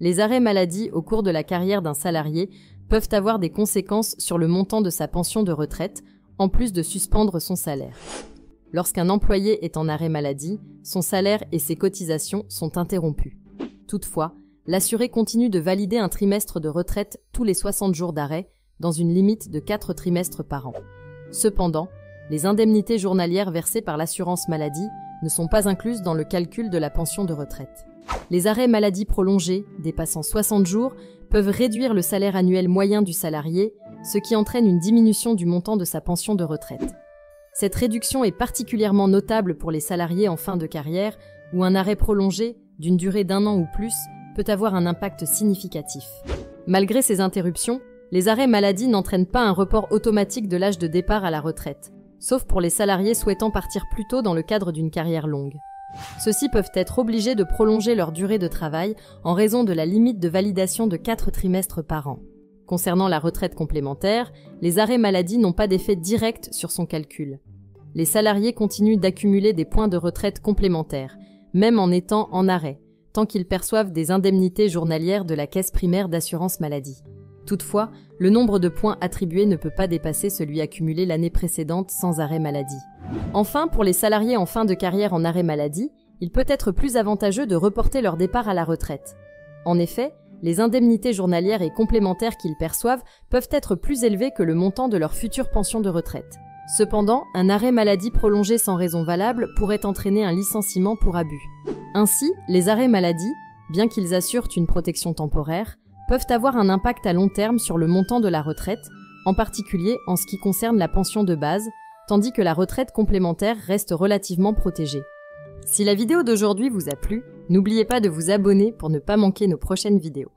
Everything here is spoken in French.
Les arrêts maladie au cours de la carrière d'un salarié peuvent avoir des conséquences sur le montant de sa pension de retraite, en plus de suspendre son salaire. Lorsqu'un employé est en arrêt maladie, son salaire et ses cotisations sont interrompus. Toutefois, l'assuré continue de valider un trimestre de retraite tous les 60 jours d'arrêt, dans une limite de 4 trimestres par an. Cependant, les indemnités journalières versées par l'assurance maladie ne sont pas incluses dans le calcul de la pension de retraite. Les arrêts maladie prolongés, dépassant 60 jours, peuvent réduire le salaire annuel moyen du salarié, ce qui entraîne une diminution du montant de sa pension de retraite. Cette réduction est particulièrement notable pour les salariés en fin de carrière, où un arrêt prolongé, d'une durée d'1 an ou plus, peut avoir un impact significatif. Malgré ces interruptions, les arrêts maladie n'entraînent pas un report automatique de l'âge de départ à la retraite, sauf pour les salariés souhaitant partir plus tôt dans le cadre d'une carrière longue. Ceux-ci peuvent être obligés de prolonger leur durée de travail en raison de la limite de validation de 4 trimestres par an. Concernant la retraite complémentaire, les arrêts maladie n'ont pas d'effet direct sur son calcul. Les salariés continuent d'accumuler des points de retraite complémentaires, même en étant en arrêt, tant qu'ils perçoivent des indemnités journalières de la caisse primaire d'assurance maladie. Toutefois, le nombre de points attribués ne peut pas dépasser celui accumulé l'année précédente sans arrêt maladie. Enfin, pour les salariés en fin de carrière en arrêt maladie, il peut être plus avantageux de reporter leur départ à la retraite. En effet, les indemnités journalières et complémentaires qu'ils perçoivent peuvent être plus élevées que le montant de leur future pension de retraite. Cependant, un arrêt maladie prolongé sans raison valable pourrait entraîner un licenciement pour abus. Ainsi, les arrêts maladie, bien qu'ils assurent une protection temporaire, peuvent avoir un impact à long terme sur le montant de la retraite, en particulier en ce qui concerne la pension de base, tandis que la retraite complémentaire reste relativement protégée. Si la vidéo d'aujourd'hui vous a plu, n'oubliez pas de vous abonner pour ne pas manquer nos prochaines vidéos.